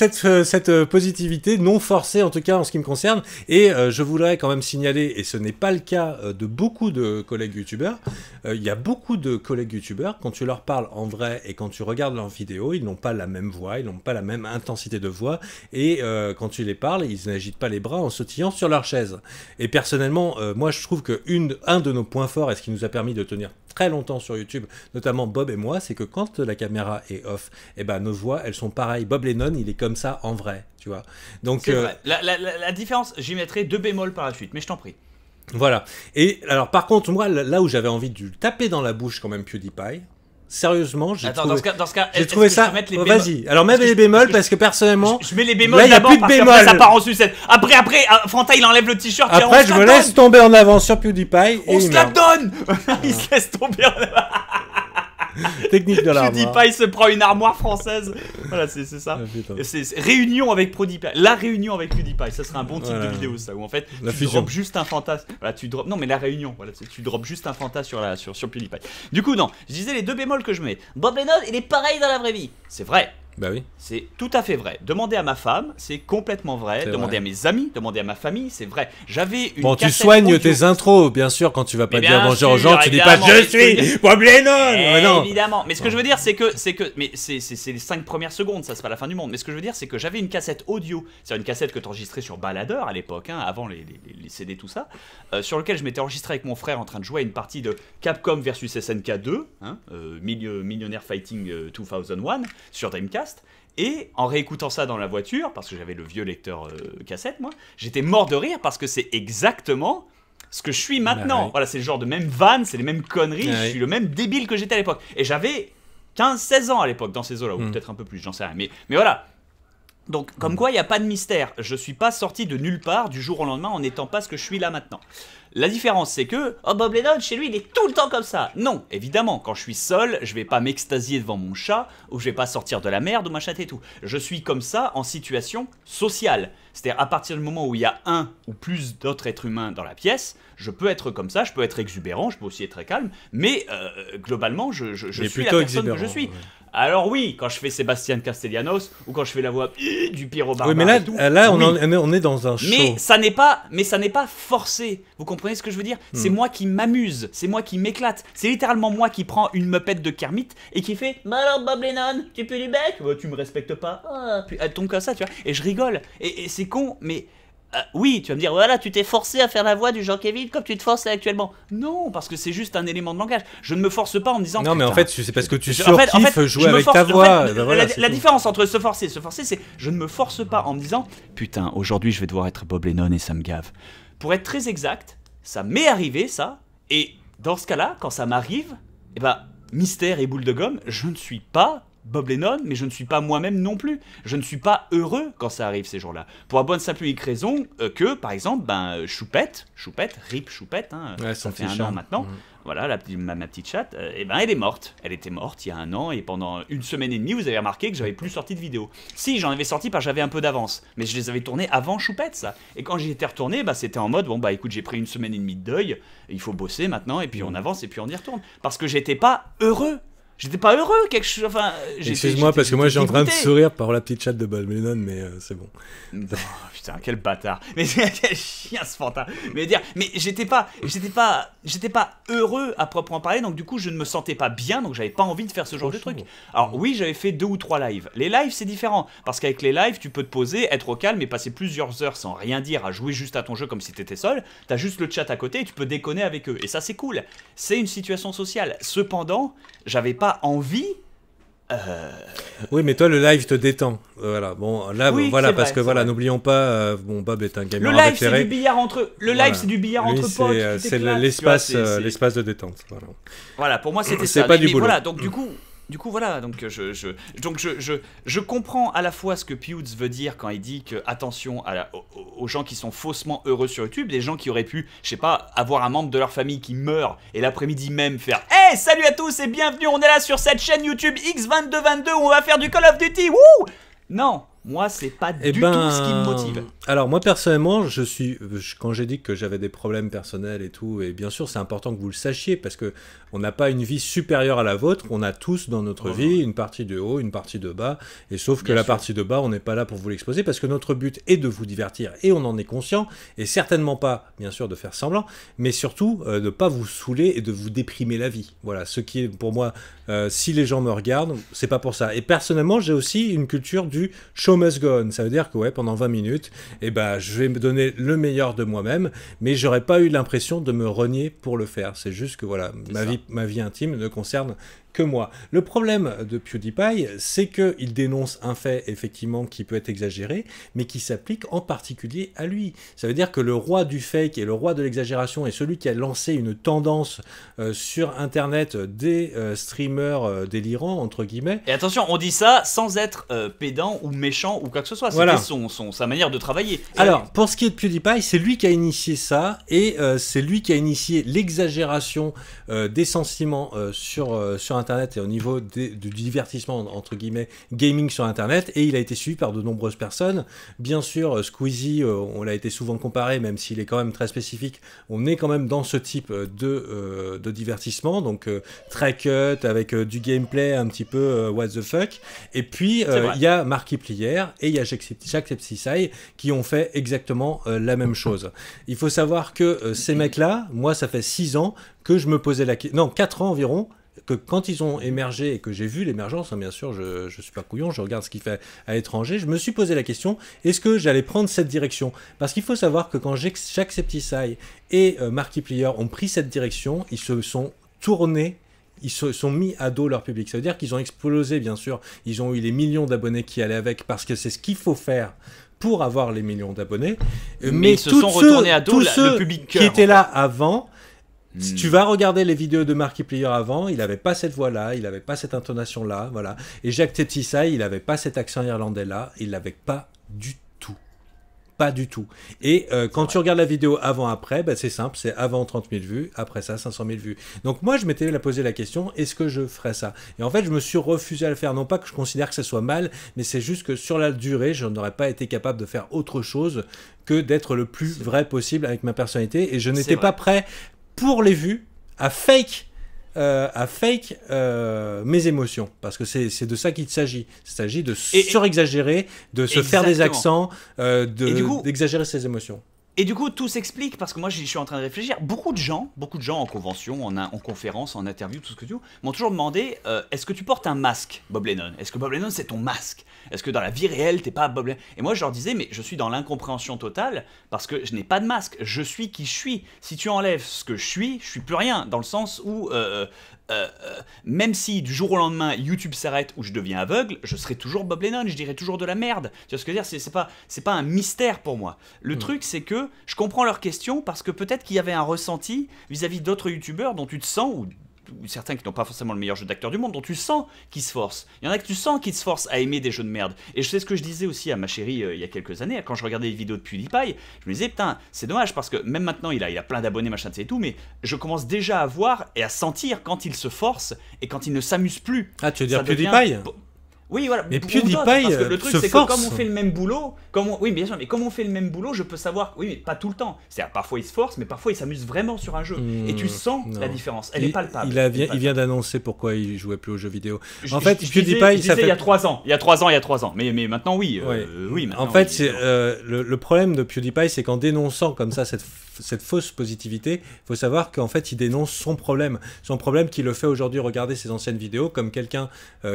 cette positivité non forcée, en tout cas en ce qui me concerne. Et je voudrais quand même signaler, et ce n'est pas le cas de beaucoup de collègues youtubeurs, il y a beaucoup de collègues youtubeurs, quand tu leur parles en vrai et quand tu regardes leurs vidéos, ils n'ont pas la même voix, ils n'ont pas la même intensité de voix, et quand tu les parles, ils n'agitent pas les bras en sautillant sur leur chaise. Et personnellement, moi je trouve que un de nos points forts, et ce qui nous a permis de tenir très longtemps sur YouTube, notamment Bob et moi, c'est que quand la caméra est off, eh ben nos voix elles sont pareilles. Bob Lennon, il est comme ça en vrai, tu vois. Donc vrai. La différence, j'y mettrai 2 bémols par la suite, mais je t'en prie. Voilà. Et alors par contre, moi là où j'avais envie de lui taper dans la bouche quand même PewDiePie. Sérieusement, j'ai trouvé, dans ce cas, j'ai trouvé ça. Oh, vas-y. Alors mets les bémols parce que personnellement, je mets les bémols là, d'abord parce que ça part en sucette. Après, Fanta il enlève le t-shirt. Après, je me laisse tomber en avant sur PewDiePie. On se la donne. Il se laisse tomber en avant. Technique de l'armoire. PewDiePie se prend une armoire française. Voilà, c'est ça. C'est réunion avec PewDiePie. La réunion avec PewDiePie. Ça serait un bon titre de vidéo, ça. Où en fait, tu drops juste un fantasme. Voilà, non, mais la réunion. Voilà, tu drops juste un fantasme sur PewDiePie. Du coup, non. Je disais les 2 bémols que je mets. Bob Lennon, il est pareil dans la vraie vie. C'est vrai. Bah oui. C'est tout à fait vrai. Demandez à ma femme, c'est complètement vrai. Demandez à mes amis, demandez à ma famille, c'est vrai. J'avais une Bon, tu soignes audio. Tes intros, bien sûr, quand tu vas pas dire bonjour aux gens, tu dis pas je suis Bob Lennon. Évidemment. Mais ce que je veux dire, c'est que mais c'est les 5 premières secondes, ça c'est pas la fin du monde. Mais ce que je veux dire, c'est que j'avais une cassette audio, c'est une cassette que tu enregistrais sur baladeur à l'époque, hein, avant les CD tout ça, sur lequel je m'étais enregistré avec mon frère en train de jouer à une partie de Capcom versus SNK 2, hein, Millionaire Fighting 2001 sur Dreamcast. Et en réécoutant ça dans la voiture, parce que j'avais le vieux lecteur cassette, moi, j'étais mort de rire parce que c'est exactement ce que je suis maintenant. Ouais. Voilà, c'est le genre de même vanne, c'est les mêmes conneries, je suis le même débile que j'étais à l'époque. Et j'avais 15-16 ans à l'époque, dans ces eaux-là, ou peut-être un peu plus, j'en sais rien. Mais voilà. Donc, comme quoi, il n'y a pas de mystère. Je suis pas sorti de nulle part du jour au lendemain en n'étant pas ce que je suis là maintenant. La différence, c'est que Bob Lennon, chez lui, il est tout le temps comme ça. Non, évidemment, quand je suis seul, je vais pas m'extasier devant mon chat, ou je vais pas sortir de la merde, ou machin et tout. Je suis comme ça en situation sociale. C'est-à-dire, à partir du moment où il y a un ou plus d'autres êtres humains dans la pièce, je peux être comme ça, je peux être exubérant, je peux aussi être très calme, mais globalement, je suis la personne que je suis. Ouais. Alors oui, quand je fais Sébastien Castellanos ou quand je fais la voix du Pierrot Barbare. Oui, mais là on est dans un show. Mais ça n'est pas forcé. Vous comprenez ce que je veux dire? C'est moi qui m'amuse, c'est moi qui m'éclate. C'est littéralement moi qui prends une meupette de Kermit et qui fait bah alors Bob Lennon, tu peux du bec? Bah, tu me respectes pas. Puis elle tombe comme ça, tu vois. Et je rigole. Et c'est con, mais oui, tu vas me dire, voilà, tu t'es forcé à faire la voix du Jean-Kévin comme tu te forces actuellement. Non, parce que c'est juste un élément de langage. Je ne me force pas en me disant... Non, mais en fait, c'est parce que tu surkiffes jouer avec ta voix. La différence entre se forcer, c'est je ne me force pas en me disant, putain, aujourd'hui, je vais devoir être Bob Lennon et ça me gave. Pour être très exact, ça m'est arrivé, ça, et dans ce cas-là, quand ça m'arrive, eh ben, mystère et boule de gomme, je ne suis pas Bob Lennon, mais je ne suis pas moi-même non plus. Je ne suis pas heureux quand ça arrive ces jours-là. Pour la bonne simple unique raison que, par exemple, Choupette, rip Choupette, hein, ouais, ça fait 1 an maintenant, voilà, ma petite chatte, et ben elle est morte. Elle était morte il y a 1 an, et pendant 1 semaine et demie, vous avez remarqué que j'avais plus sorti de vidéo. Si, j'en avais sorti parce que j'avais un peu d'avance, mais je les avais tournés avant Choupette, ça. Et quand j'y étais retourné, bah, c'était en mode, bon bah écoute, j'ai pris 1 semaine et demie de deuil, il faut bosser maintenant, et puis on avance, et puis on y retourne. Parce que j'étais pas heureux. J'étais pas heureux, quelque chose. Enfin, excuse-moi, parce que moi j'ai en train de sourire par la petite chatte de Bob Lennon, mais c'est bon. Oh, putain, quel bâtard. Mais quel chien ce fantin. Mais j'étais pas heureux à proprement parler, donc du coup je ne me sentais pas bien, donc j'avais pas envie de faire ce genre de truc. Alors oui, j'avais fait 2 ou 3 lives. Les lives c'est différent, parce qu'avec les lives tu peux te poser, être au calme et passer plusieurs heures sans rien dire, à jouer juste à ton jeu comme si t'étais seul. T'as juste le chat à côté et tu peux déconner avec eux. Et ça c'est cool. C'est une situation sociale. Cependant, j'avais pas envie. Oui, mais toi le live te détend. Voilà. Bon, là, oui, voilà, parce vrai, que voilà, vrai. N'oublions pas. Bon, Bob est un gamer. Le live, c'est du billard entre. Le live, c'est du billard entre potes. C'est l'espace de détente. Voilà. Voilà, pour moi, c'était ça. C'est pas du boulot. Voilà, donc du coup, voilà, donc je comprends à la fois ce que Pewds veut dire quand il dit que attention aux gens qui sont faussement heureux sur YouTube, des gens qui auraient pu, je sais pas, avoir un membre de leur famille qui meurt et l'après-midi même faire « Hey, salut à tous et bienvenue, on est là sur cette chaîne YouTube X2222 où on va faire du Call of Duty, wouh !» Non, moi, c'est pas du tout ce qui me motive. Alors moi personnellement, quand j'ai dit que j'avais des problèmes personnels et tout, et bien sûr c'est important que vous le sachiez parce que on n'a pas une vie supérieure à la vôtre, on a tous dans notre vie une partie de haut, une partie de bas, et sauf que la partie de bas, on n'est pas là pour vous l'exposer parce que notre but est de vous divertir et on en est conscient, et certainement pas, bien sûr, de faire semblant, mais surtout de ne pas vous saouler et de vous déprimer la vie. Voilà, ce qui est pour moi, si les gens me regardent, c'est pas pour ça. Et personnellement, j'ai aussi une culture du show must go on. Ça veut dire que ouais, pendant 20 minutes, je vais me donner le meilleur de moi-même, mais j'aurais pas eu l'impression de me renier pour le faire. C'est juste que voilà, ma vie intime ne concerne que moi. Le problème de PewDiePie, c'est qu'il dénonce un fait, effectivement, qui peut être exagéré, mais qui s'applique en particulier à lui. Ça veut dire que le roi du fake et le roi de l'exagération est celui qui a lancé une tendance sur Internet des streamers délirants, entre guillemets. Et attention, on dit ça sans être pédant ou méchant ou quoi que ce soit. C'était sa manière de travailler. Alors, pour ce qui est de PewDiePie, c'est lui qui a initié ça, et c'est lui qui a initié l'exagération des sentiments sur Internet et au niveau du divertissement, entre guillemets, gaming sur Internet, et il a été suivi par de nombreuses personnes. Bien sûr, Squeezie, on l'a été souvent comparé, même s'il est quand même très spécifique, on est quand même dans ce type de divertissement, donc très cut, avec du gameplay un petit peu what the fuck, et puis il y a Markiplier et il y a Jacksepticeye qui ont fait exactement la même chose. Il faut savoir que ces mecs-là, moi ça fait 6 ans que je me posais la question, non 4 ans environ, que quand ils ont émergé et que j'ai vu l'émergence, hein, bien sûr, je suis pas couillon, je regarde ce qu'il fait à l'étranger, je me suis posé la question, est-ce que j'allais prendre cette direction? Parce qu'il faut savoir que quand Jacksepticeye et Markiplier ont pris cette direction, ils se sont tournés, ils se sont mis à dos leur public. Ça veut dire qu'ils ont explosé, bien sûr, ils ont eu les millions d'abonnés qui allaient avec, parce que c'est ce qu'il faut faire pour avoir les millions d'abonnés. Mais ils se sont retournés à dos le public qui étaient là avant. Si tu vas regarder les vidéos de Markiplier avant, il n'avait pas cette voix-là, il n'avait pas cette intonation-là, voilà. Et Jacksepticeye, il n'avait pas cet accent irlandais-là, il l'avait pas du tout. Pas du tout. Et quand tu regardes la vidéo avant-après, c'est simple, c'est avant 30 000 vues, après ça 500 000 vues. Donc moi, je m'étais posé la question, est-ce que je ferais ça? Et en fait, je me suis refusé à le faire. Non pas que je considère que ça soit mal, mais c'est juste que sur la durée, je n'aurais pas été capable de faire autre chose que d'être le plus vrai possible avec ma personnalité. Et je n'étais pas prêt, pour les vues, à fake mes émotions, parce que c'est de ça qu'il s'agit. Il s'agit de surexagérer, de se faire des accents, d'exagérer ses émotions. Et du coup, tout s'explique parce que moi, je suis en train de réfléchir. Beaucoup de gens en convention, en conférence, en interview, tout ce que tu veux, m'ont toujours demandé est-ce que tu portes un masque, Bob Lennon? Est-ce que Bob Lennon, c'est ton masque? Est-ce que dans la vie réelle, t'es pas Bob Lennon? Et moi, je leur disais, mais je suis dans l'incompréhension totale parce que je n'ai pas de masque. Je suis qui je suis. Si tu enlèves ce que je suis plus rien. Dans le sens où même si du jour au lendemain YouTube s'arrête ou je deviens aveugle, je serai toujours Bob Lennon, je dirai toujours de la merde. Tu vois ce que je veux dire? C'est pas un mystère pour moi. Le truc, c'est que je comprends leurs questions parce que peut-être qu'il y avait un ressenti vis-à-vis d'autres youtubeurs dont tu te sens, ou certains qui n'ont pas forcément le meilleur jeu d'acteur du monde, dont tu sens qu'ils se forcent. Il y en a que tu sens qu'ils se forcent à aimer des jeux de merde. Et je sais ce que je disais aussi à ma chérie il y a quelques années, quand je regardais les vidéos de PewDiePie, je me disais, putain, c'est dommage parce que même maintenant il a plein d'abonnés, machin, et tout, mais je commence déjà à voir et à sentir quand il se force et quand il ne s'amuse plus. Ah, tu veux dire PewDiePie? Oui, voilà. Mais PewDiePie parce que le truc, se c'est force. que comme on fait le même boulot, oui, bien sûr, mais comme on fait le même boulot, je peux savoir, oui, mais pas tout le temps. C'est-à-dire, parfois il se force, mais parfois il s'amuse vraiment sur un jeu. Et tu sens la différence. Elle est palpable. Il vient d'annoncer pourquoi il jouait plus aux jeux vidéo. En fait, PewDiePie, ça fait... il y a 3 ans. Il y a 3 ans. Mais maintenant, oui. Oui, maintenant, en fait, le problème de PewDiePie, c'est qu'en dénonçant comme ça cette fausse positivité, il faut savoir qu'en fait, il dénonce son problème. Son problème qui le fait aujourd'hui regarder ses anciennes vidéos comme quelqu'un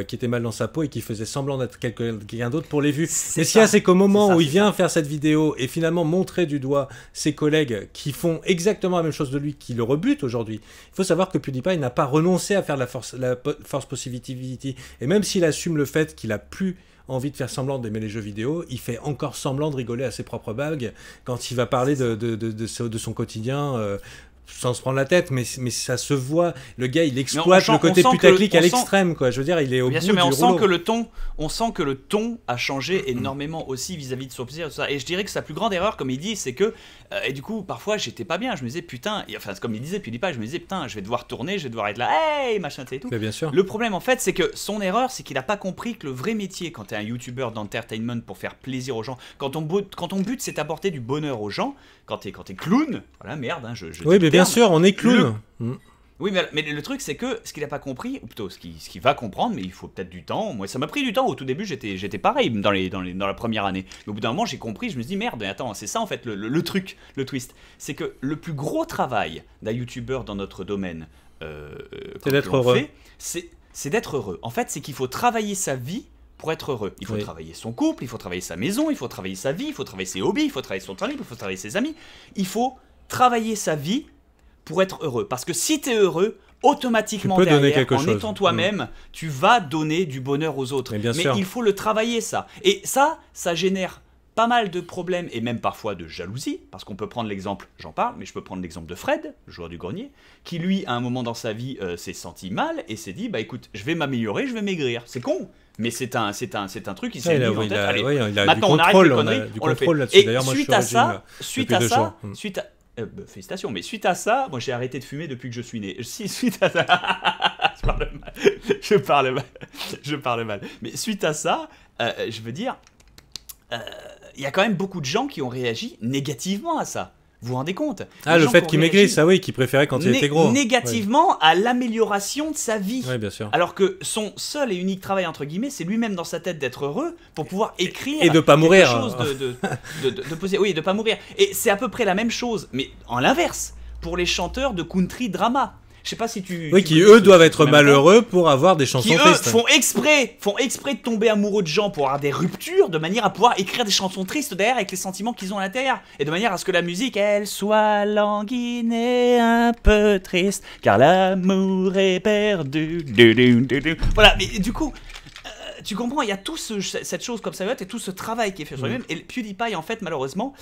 qui était mal dans sa peau et qui faisait semblant d'être quelqu'un d'autre pour les vues. Mais ce qu'il y a, c'est qu'au moment où il vient faire cette vidéo et finalement montrer du doigt ses collègues qui font exactement la même chose de lui, qui le rebutent aujourd'hui, il faut savoir que PewDiePie n'a pas renoncé à faire la force positivity. Et même s'il assume le fait qu'il a plus envie de faire semblant d'aimer les jeux vidéo, il fait encore semblant de rigoler à ses propres blagues quand il va parler de son quotidien sans se prendre la tête, mais ça se voit. Le gars, il Mais exploite le côté putaclic à l'extrême, quoi. Je veux dire, il est au bout du rouleau. on sent que le ton a changé énormément aussi vis-à-vis de son plaisir. Tout ça. Et je dirais que sa plus grande erreur, comme il dit, c'est que et du coup, parfois, j'étais pas bien. Je me disais putain, enfin, comme il disait, puis il dit pas, je me disais putain, je vais devoir tourner, je vais devoir être là, hey, machin, et tout. Mais bien sûr. Le problème, en fait, c'est que son erreur, c'est qu'il a pas compris que le vrai métier, quand t'es un YouTuber d'entertainment pour faire plaisir aux gens, quand ton but, c'est d'apporter du bonheur aux gens, quand t'es clown, voilà, merde, hein, oui, mais bien sûr, on est clown. Oui, mais le truc, c'est que ce qu'il n'a pas compris, ou plutôt ce qu'il va comprendre, mais il faut peut-être du temps. Moi, ça m'a pris du temps. Au tout début, j'étais pareil dans la première année. Mais au bout d'un moment, j'ai compris, je me suis dit, merde, attends, c'est ça en fait le truc, le twist. C'est que le plus gros travail d'un YouTuber dans notre domaine, c'est d'être heureux. C'est d'être heureux. En fait, c'est qu'il faut travailler sa vie pour être heureux. Il faut travailler son couple, il faut travailler sa maison, il faut travailler sa vie, il faut travailler ses hobbies, il faut travailler son temps libre, il faut travailler ses amis. Il faut travailler sa vie pour être heureux. Parce que si tu es heureux, automatiquement derrière, en étant toi-même, tu vas donner du bonheur aux autres. Mais il faut le travailler, ça. Et ça génère pas mal de problèmes et même parfois de jalousie, parce qu'on peut prendre l'exemple, j'en parle, mais je peux prendre l'exemple de Fred, le joueur du grenier, qui lui, à un moment dans sa vie, s'est senti mal et s'est dit, bah écoute, je vais m'améliorer, je vais maigrir. C'est con, mais c'est un truc qui s'est mis en tête. Allez, maintenant on arrête les conneries, on le fait. Et suite à ça, félicitations, mais suite à ça, moi j'ai arrêté de fumer depuis que je suis né. Si, suite à ça, je parle mal. Mais suite à ça, je veux dire, il y a quand même beaucoup de gens qui ont réagi négativement à ça. Vous vous rendez compte? Le fait qu'il maigrisse, ça oui, qu'il préférait quand il était gros. Négativement à l'amélioration de sa vie. Oui, bien sûr. Alors que son seul et unique travail, entre guillemets, c'est lui-même dans sa tête d'être heureux pour pouvoir écrire. Et de pas mourir. Chose de poser. Oui, de pas mourir. Et c'est à peu près la même chose, mais en l'inverse, pour les chanteurs de country drama. Je sais pas si tu... Oui, qui eux doivent être malheureux pour avoir des chansons tristes. Qui eux font exprès de tomber amoureux de gens pour avoir des ruptures, de manière à pouvoir écrire des chansons tristes derrière avec les sentiments qu'ils ont à l'intérieur. Et de manière à ce que la musique, elle soit languine et un peu triste, car l'amour est perdu. Voilà, mais du coup... tu comprends, il y a tout cette chose comme ça et tout ce travail qui est fait sur lui-même. Et PewDiePie, en fait, malheureusement...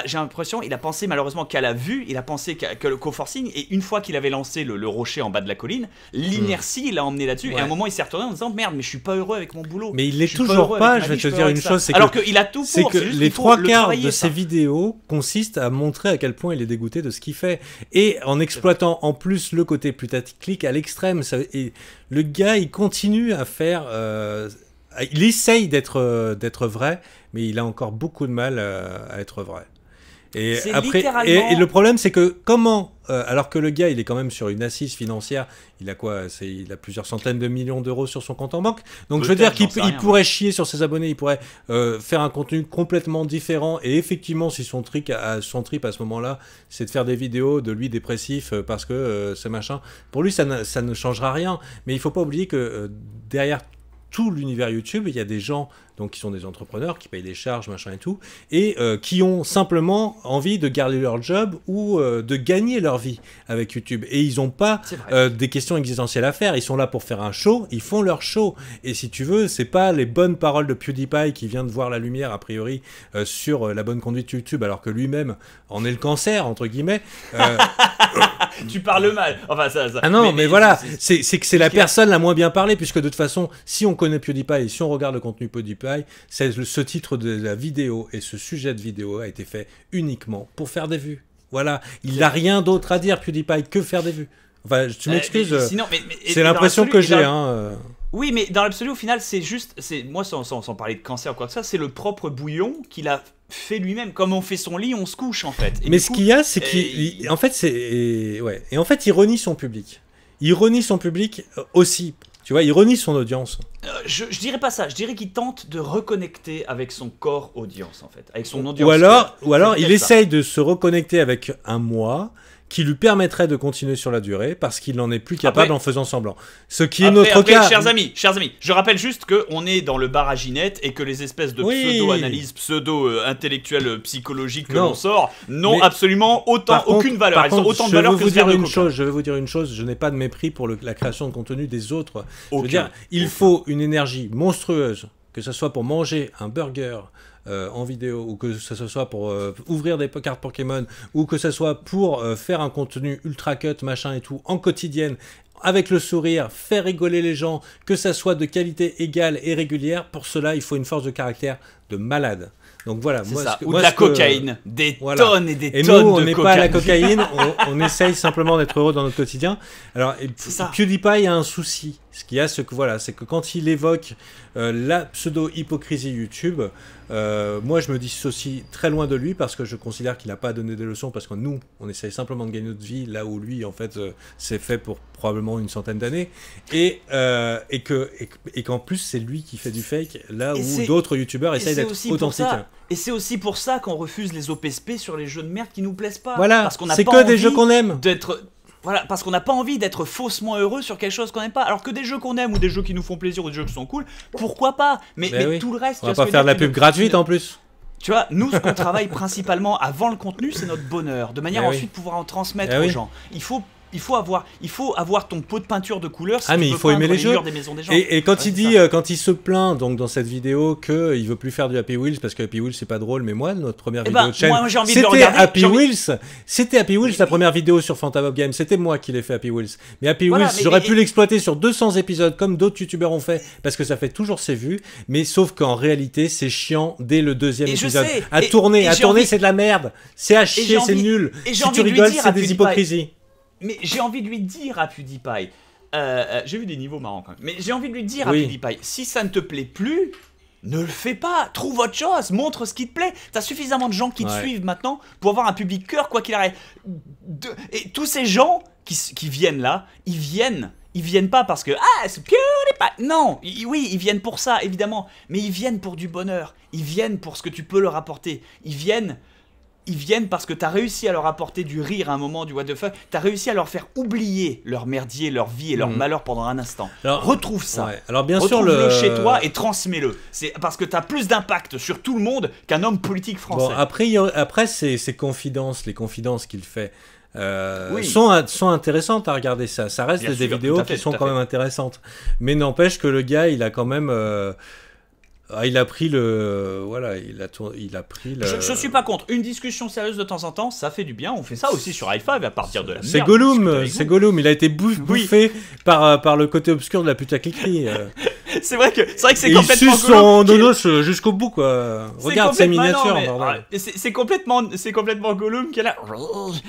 j'ai l'impression, il a pensé malheureusement qu'à la vue, il a pensé qu'au forcing, et une fois qu'il avait lancé le rocher en bas de la colline, l'inertie l'a emmené là-dessus, et à un moment il s'est retourné en disant merde, mais je suis pas heureux avec mon boulot. Mais il l'est toujours pas, je vais te dire une chose, c'est alors qu'il a tout pour, c'est que les trois quarts de ses vidéos consistent à montrer à quel point il est dégoûté de ce qu'il fait, et en exploitant en plus le côté putaclic à l'extrême, et le gars il continue à faire... il essaye d'être vrai, mais il a encore beaucoup de mal à être vrai. Et après, et le problème, c'est que comment, alors que le gars, il est quand même sur une assise financière, il a quoi? Il a plusieurs centaines de millions d'euros sur son compte en banque. Donc je veux dire qu'il pourrait chier sur ses abonnés, il pourrait faire un contenu complètement différent. Et effectivement, si son trip à ce moment-là, c'est de faire des vidéos de lui dépressif parce que c'est machin, pour lui, ça ne changera rien. Mais il faut pas oublier que derrière tout l'univers YouTube, il y a des gens donc qui sont des entrepreneurs, qui payent des charges, machin et tout, et qui ont simplement envie de garder leur job ou de gagner leur vie avec YouTube. Et ils n'ont pas des questions existentielles à faire. Ils sont là pour faire un show, ils font leur show. Et si tu veux, c'est pas les bonnes paroles de PewDiePie qui vient de voir la lumière, a priori, sur la bonne conduite YouTube, alors que lui-même en est le cancer, entre guillemets. Tu parles mal. Enfin, ça. Ah non, mais voilà, c'est que c'est la personne la moins bien parlée, puisque de toute façon, si on connaît PewDiePie et si on regarde le contenu PewDiePie, ce titre de la vidéo et ce sujet de vidéo a été fait uniquement pour faire des vues. Voilà, il n'a rien d'autre à dire, PewDiePie, que faire des vues. Enfin, tu m'excuses, c'est l'impression que j'ai. Oui, mais dans l'absolu, au final, c'est juste, moi, sans parler de cancer ou quoi que ça, c'est le propre bouillon qu'il a fait lui-même. Comme on fait son lit, on se couche, en fait. Et mais ce qu'il y a, c'est qu'il, en fait, et en fait, il renie son public. Il renie son public aussi. Tu vois, il renie son audience. Je dirais pas ça. Je dirais qu'il tente de reconnecter avec son corps audience, en fait. Avec son audience. Ou alors il essaye de se reconnecter avec un moi qui lui permettrait de continuer sur la durée parce qu'il n'en est plus capable en faisant semblant. Ce qui est notre cas. Chers amis, je rappelle juste qu'on est dans le bar à Ginette et que les espèces de pseudo-analyses, pseudo-intellectuelles, psychologiques que l'on sort n'ont absolument aucune valeur. Elles ont autant de valeur que ce verre de coca. Je vais vous dire une chose, je n'ai pas de mépris pour la création de contenu des autres. Je veux dire, il faut une énergie monstrueuse, que ce soit pour manger un burger en vidéo, ou que ce soit pour ouvrir des cartes Pokémon, ou que ce soit pour faire un contenu ultra cut, machin et tout, en quotidienne, avec le sourire, faire rigoler les gens, que ça soit de qualité égale et régulière, pour cela, il faut une force de caractère de malade. Donc voilà, c'est ça. Ou de la cocaïne, des voilà. tonnes et des et tonnes de cocaïne. nous, on n'est pas à la cocaïne, on essaye simplement d'être heureux dans notre quotidien. Alors, PewDiePie a un souci. Ce qu'il y a, c'est que quand il évoque la pseudo-hypocrisie YouTube, moi je me dissocie très loin de lui parce que je considère qu'il n'a pas à donner des leçons, parce que nous, on essaye simplement de gagner notre vie, là où lui, en fait, c'est fait pour probablement une centaine d'années, et qu'en plus, c'est lui qui fait du fake, là où d'autres YouTubeurs essayent d'être authentiques. Et c'est aussi pour ça qu'on refuse les OPSP sur les jeux de merde qui nous plaisent pas. Voilà, parce qu'on a c'est pas que envie des jeux qu'on aime. Voilà, parce qu'on n'a pas envie d'être faussement heureux sur quelque chose qu'on n'aime pas. Alors que des jeux qu'on aime, ou des jeux qui nous font plaisir, ou des jeux qui sont cool, pourquoi pas? Mais oui. Tout le reste... On va pas faire de la pub gratuite en plus. Tu vois, nous, ce qu'on travaille principalement avant le contenu, c'est notre bonheur. De manière ensuite pouvoir en transmettre aux gens. Il faut avoir ton pot de peinture de couleur si tu mais veux il faut aimer les jeux. des maisons des gens. Et quand quand il se plaint donc dans cette vidéo que il veut plus faire du Happy Wheels parce que Happy Wheels c'est pas drôle, mais moi notre première vidéo de chaîne, c'était Happy Wheels, la première vidéo sur Fantabob Games, c'était moi qui l'ai fait Happy Wheels. Mais Happy Wheels, j'aurais pu l'exploiter sur 200 épisodes comme d'autres youtubeurs ont fait parce que ça fait toujours ses vues, mais sauf qu'en réalité c'est chiant dès le deuxième épisode. À tourner, c'est de la merde, c'est à chier, c'est nul. Si tu rigoles, c'est des hypocrisies. Mais j'ai envie de lui dire à PewDiePie, j'ai vu des niveaux marrants quand même, mais j'ai envie de lui dire à PewDiePie, si ça ne te plaît plus, ne le fais pas, trouve autre chose, montre ce qui te plaît. T'as suffisamment de gens qui te suivent maintenant pour avoir un public cœur quoi qu'il arrive. Et tous ces gens qui viennent là, ils viennent pas parce que c'est PewDiePie. Non, oui, ils viennent pour ça évidemment, mais ils viennent pour du bonheur, ils viennent pour ce que tu peux leur apporter, ils viennent parce que t'as réussi à leur apporter du rire à un moment, du what the fuck. T'as réussi à leur faire oublier leur merdier, leur vie et leur malheur pendant un instant. Alors, retrouve ça. Alors bien retrouve-le chez toi et transmets-le. C'est parce que t'as plus d'impact sur tout le monde qu'un homme politique français. Bon, après ces confidences, les confidences qu'il fait sont intéressantes à regarder. Ça reste bien des vidéos qui sont quand même intéressantes. Mais n'empêche que le gars, il a quand même... il a pris le... Voilà, il a pris le... Je suis pas contre. Une discussion sérieuse de temps en temps, ça fait du bien. On fait ça aussi sur Hi5 à partir de la merde. C'est Gollum. Il a été bouffé par le côté obscur de la putacliquerie. C'est vrai que c'est complètement il suce son nonos jusqu'au bout, quoi. Regarde ces miniatures. C'est complètement Gollum qui est là. Oui,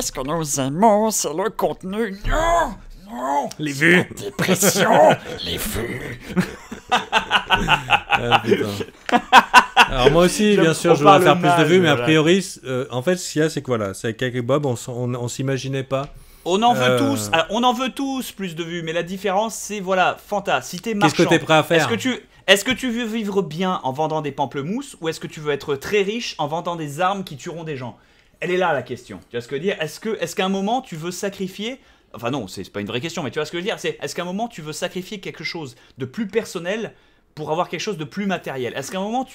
ce que nous aimons, c'est le contenu. Non, les vues. Dépression, les vues. Alors moi aussi, bien sûr, je voudrais faire plus de vues, mais a priori, en fait, ce qu'il y a, c'est que voilà, c'est avec Bob, on s'imaginait pas. On en veut tous plus de vues, mais la différence, c'est voilà, Fanta, si t'es marchand, qu'est-ce que t'es prêt à faire? Est-ce que tu veux vivre bien en vendant des pamplemousses, ou est-ce que tu veux être très riche en vendant des armes qui tueront des gens? Elle est là la question. Tu vois ce que je veux dire? Est-ce qu'à un moment tu veux sacrifier? Enfin non, c'est pas une vraie question, mais tu vois ce que je veux dire? Est-ce qu'à un moment tu veux sacrifier quelque chose de plus personnel pour avoir quelque chose de plus matériel? Est-ce qu'à un moment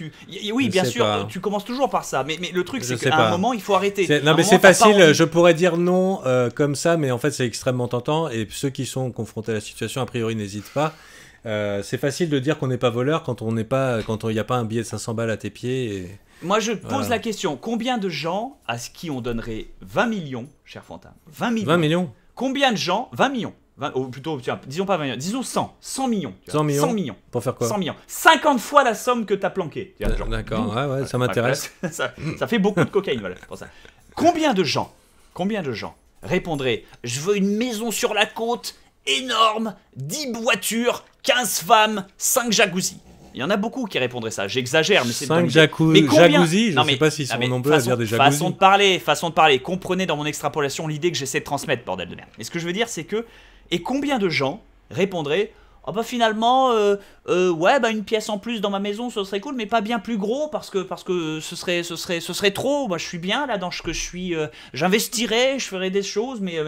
oui, bien sûr, tu commences toujours par ça, mais le truc c'est qu'à un moment il faut arrêter. Non mais c'est facile, je pourrais dire non comme ça, mais en fait c'est extrêmement tentant, et ceux qui sont confrontés à la situation a priori n'hésitent pas. C'est facile de dire qu'on n'est pas voleur quand il n'y a pas un billet de 500 balles à tes pieds. Et... Moi je pose la question, combien de gens à qui on donnerait 20 millions, cher Fanta, 20 millions. Combien de gens, 20 millions, ou plutôt, tiens, disons pas 20 millions, disons 100 millions. 100 millions. Pour faire quoi? 100 millions. 50 fois la somme que t'as planquée. D'accord, ouais, ça m'intéresse. Ça fait beaucoup de cocaïne, voilà, pour ça. Combien de gens répondraient, je veux une maison sur la côte, énorme, 10 voitures, 15 femmes, 5 jacuzzis? Il y en a beaucoup qui répondraient ça, j'exagère, mais c'est 5 jacuzzis, je ne sais pas s'ils sont nombreux à dire des jacuzzis. Façon de parler, comprenez dans mon extrapolation l'idée que j'essaie de transmettre, bordel de merde. Mais ce que je veux dire, c'est que, et combien de gens répondraient, oh bah finalement, une pièce en plus dans ma maison, ce serait cool, mais pas bien plus gros, parce que ce serait trop, moi je suis bien là dans ce que je suis, j'investirais, je ferais des choses, mais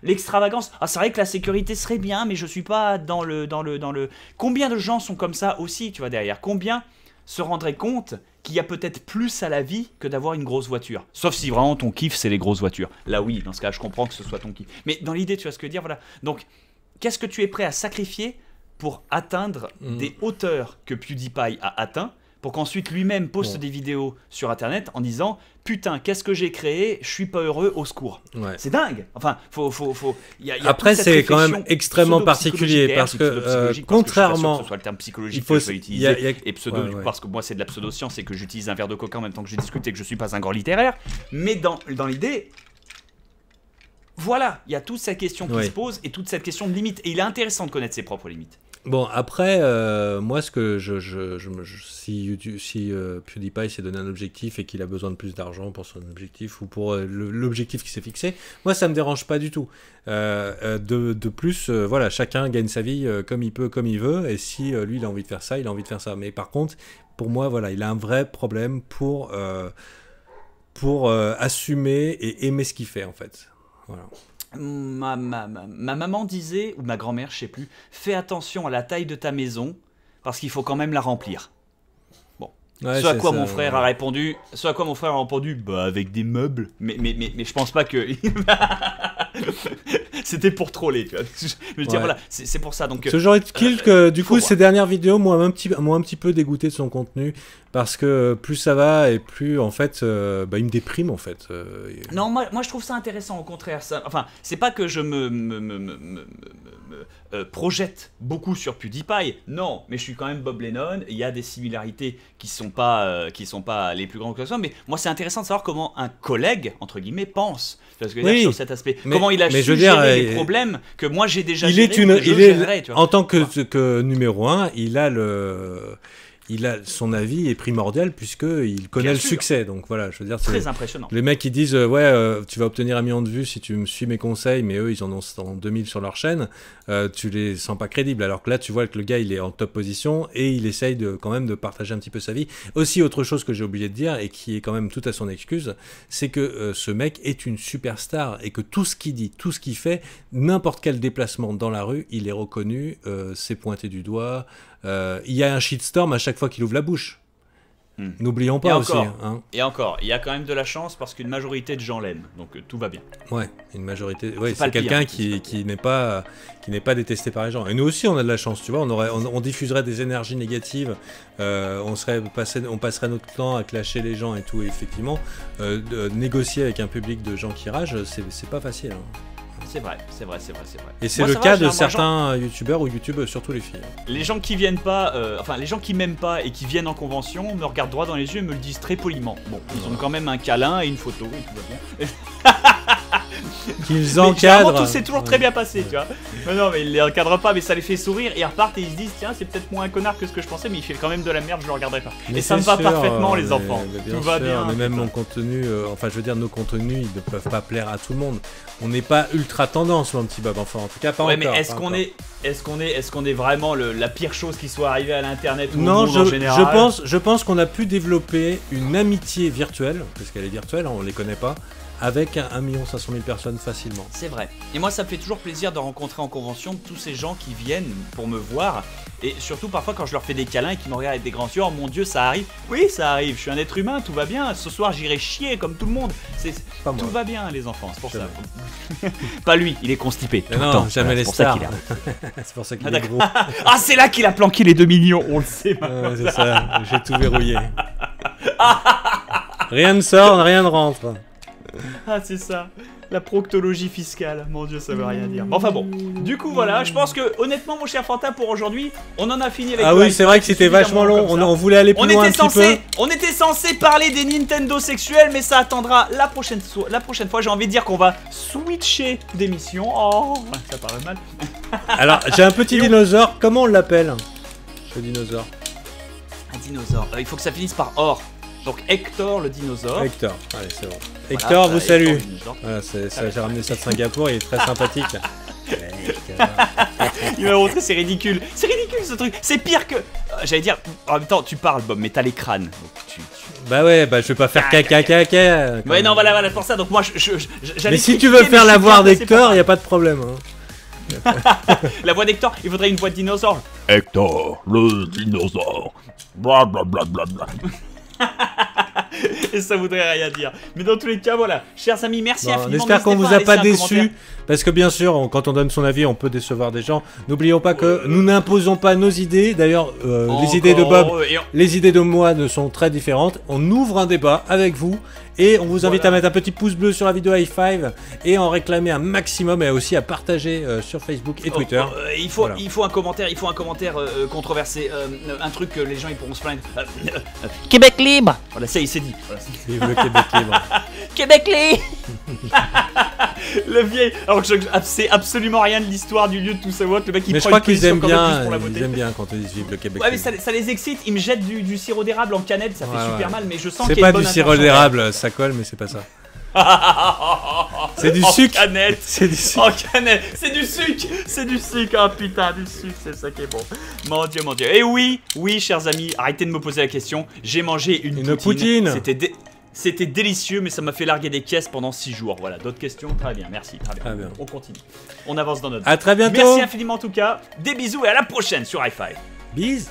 l'extravagance, c'est vrai que la sécurité serait bien, mais je suis pas dans le... Combien de gens sont comme ça aussi, tu vois, derrière? Combien se rendraient compte qu'il y a peut-être plus à la vie que d'avoir une grosse voiture? Sauf si vraiment ton kiff c'est les grosses voitures. Là oui, dans ce cas je comprends que ce soit ton kiff. Mais dans l'idée, tu vois ce que je veux dire, voilà. Donc, qu'est-ce que tu es prêt à sacrifier pour atteindre des hauteurs que PewDiePie a atteint, pour qu'ensuite lui-même poste des vidéos sur internet en disant putain, qu'est-ce que j'ai créé, je suis pas heureux, au secours. Ouais. C'est dingue. Enfin, y a après, toute cette c'est quand même réflexion extrêmement particulier derrière, parce que pseudo-psychologique, contrairement, parce que je suis pas sûr que ce soit le terme psychologique il faut, que je peux utiliser, et pseudo ouais. parce que moi c'est de la pseudoscience et que j'utilise un verre de coca en même temps que je discute et que je suis pas un grand littéraire. Mais dans l'idée, voilà, il y a toute cette question qui se pose et toute cette question de limite. Et il est intéressant de connaître ses propres limites. Bon, après, moi, ce que si PewDiePie s'est donné un objectif et qu'il a besoin de plus d'argent pour son objectif ou pour l'objectif qu'il s'est fixé, moi, ça me dérange pas du tout. De plus, voilà, chacun gagne sa vie comme il peut, comme il veut, et si lui, il a envie de faire ça, il a envie de faire ça. Mais par contre, pour moi, voilà, il a un vrai problème pour assumer et aimer ce qu'il fait, en fait. Voilà. Ma maman disait, ou ma grand-mère, je sais plus, fais attention à la taille de ta maison parce qu'il faut quand même la remplir. Bon. Ouais, ce à quoi mon frère a répondu, bah avec des meubles. Mais je pense pas que c'était pour troller, tu vois. Je veux dire, voilà, c'est pour ça. Donc ce genre de kill que du coup ces dernières vidéos m'ont un petit peu dégoûté de son contenu parce que plus ça va et plus en fait il me déprime en fait. Non, moi je trouve ça intéressant au contraire. Ça, enfin, c'est pas que je projette beaucoup sur PewDiePie, non, mais je suis quand même Bob Lennon. Il y a des similarités qui sont pas les plus grandes que ça, mais moi c'est intéressant de savoir comment un collègue entre guillemets pense. Parce que sur cet aspect, comment il a su gérer les problèmes que moi j'ai déjà gérés. En tant que numéro 1, son avis est primordial puisqu'il connaît le succès. Donc voilà, je veux dire, très impressionnant. Les mecs qui disent tu vas obtenir 1 million de vues si tu me suis mes conseils, mais eux ils en ont 2000 sur leur chaîne, tu les sens pas crédibles. Alors que là tu vois que le gars il est en top position et il essaye quand même de partager un petit peu sa vie. Aussi, autre chose que j'ai oublié de dire et qui est quand même tout à son excuse, c'est que ce mec est une superstar et que tout ce qu'il dit, tout ce qu'il fait, n'importe quel déplacement dans la rue, il est reconnu, c'est pointé du doigt. Il y a un shitstorm à chaque fois qu'il ouvre la bouche. N'oublions pas aussi. Et encore, il y a quand même de la chance parce qu'une majorité de gens l'aiment, donc tout va bien. Ouais, une majorité. Ouais, c'est quelqu'un qui n'est pas détesté par les gens. Et nous aussi, on a de la chance, tu vois. On diffuserait des énergies négatives. On passerait notre temps à clasher les gens et tout. Et effectivement, négocier avec un public de gens qui ragent, c'est pas facile. C'est vrai. Et c'est le cas de certains youtubeurs ou youtubeurs, surtout les filles. Les gens qui viennent pas, les gens qui m'aiment pas et qui viennent en convention me regardent droit dans les yeux et me le disent très poliment. Bon, ils ont quand même un câlin et une photo et tout va bien. Qu'ils encadrent. Tout s'est toujours très bien passé, tu vois. Mais non, mais ils les encadrent pas, mais ça les fait sourire et ils repartent et ils se disent tiens, c'est peut-être moins un connard que ce que je pensais, mais il fait quand même de la merde, je le regarderai pas. Mais et ça me va parfaitement, les enfants. Tout va bien. Mais même mon contenu, je veux dire, nos contenus, ils ne peuvent pas plaire à tout le monde. On n'est pas ultra tendance, mon petit Bob. Enfin, en tout cas, pas encore. Mais est-ce qu'on est vraiment la pire chose qui soit arrivée à l'internet ou non, au monde en général? je pense qu'on a pu développer une amitié virtuelle, parce qu'elle est virtuelle, on les connaît pas, avec 1 500 000 personnes facilement. C'est vrai. Et moi, ça me fait toujours plaisir de rencontrer en convention tous ces gens qui viennent pour me voir. Et surtout, parfois, quand je leur fais des câlins et qu'ils me regardent avec des grands yeux, oh mon Dieu, ça arrive. Oui, ça arrive. Je suis un être humain, tout va bien. Ce soir, j'irai chier comme tout le monde. Tout va bien, les enfants. C'est pour ça. Pas lui, il est constipé. Tout le temps. Jamais les stars. C'est pour ça qu'il est gros. Ah, c'est là qu'il a planqué les 2 millions. On le sait. C'est ça. J'ai tout verrouillé. Rien ne sort, rien ne rentre. Ah, c'est ça, la proctologie fiscale, mon Dieu, ça veut rien dire. Enfin bon, du coup voilà, je pense que honnêtement, mon cher Fantin, pour aujourd'hui, on en a fini avec. Ah oui, c'est vrai que c'était vachement long, on voulait aller plus loin un petit peu. On était censé parler des Nintendo sexuels, mais ça attendra la prochaine fois. J'ai envie de dire qu'on va switcher d'émission. Oh, ça paraît mal. Alors, j'ai un petit dinosaure, comment on l'appelle, ce dinosaure? Un dinosaure, il faut que ça finisse par or. Donc Hector le dinosaure. Hector, allez c'est bon. Hector vous salue. Voilà, j'ai ramené ça de Singapour, il est très sympathique. Il m'a montré, c'est ridicule. C'est ridicule ce truc. C'est pire que... J'allais dire, en même temps tu parles Bob, mais t'as les crânes. Donc Bah ouais, je vais pas faire caca. Ouais non voilà, pour ça, donc moi mais si tu veux faire la voix d'Hector, y a pas de problème. La voix d'Hector, il faudrait une voix de dinosaure. Hector le dinosaure. Bla bla bla bla bla. Et ça voudrait rien dire. Mais dans tous les cas, voilà. Chers amis, merci infiniment. J'espère qu'on vous a pas déçu. Parce que bien sûr, quand on donne son avis, on peut décevoir des gens. N'oublions pas que nous n'imposons pas nos idées. D'ailleurs, les idées de Bob, les idées de moi ne sont très différentes. On ouvre un débat avec vous et on vous invite à mettre un petit pouce bleu sur la vidéo High Five et en réclamer un maximum et aussi à partager sur Facebook et Twitter. Il faut un commentaire, controversé, un truc que les gens ils pourront se plaindre. Québec libre. Voilà, ça il s'est dit. Voilà. Vive le Québec libre. Québec libre. Le vieil. Alors que je sais absolument rien de l'histoire du lieu de tout ça. Le mec il Mais je prend crois une qu'ils position aiment quand même bien, juste pour la beauté. ils aiment bien quand on dit vive le Québec Ouais, mais libre. ça les excite. Ils me jettent du sirop d'érable en canette, ça fait super mal, mais je sens C'est qu'il y a pas une bonne du sirop intention. d'érable, ça colle, mais c'est pas ça. C'est du sucre. Canette. C'est du sucre. En canette. C'est du sucre. C'est du sucre. Ah putain, du sucre, c'est ça qui est bon. Mon dieu, mon dieu. Et oui, chers amis, arrêtez de me poser la question. J'ai mangé une poutine. C'était délicieux, mais ça m'a fait larguer des caisses pendant 6 jours. Voilà, d'autres questions? Très bien, merci. Très bien. On continue. On avance dans notre... À très bientôt. Merci infiniment en tout cas. Des bisous et à la prochaine sur High Five. Bis.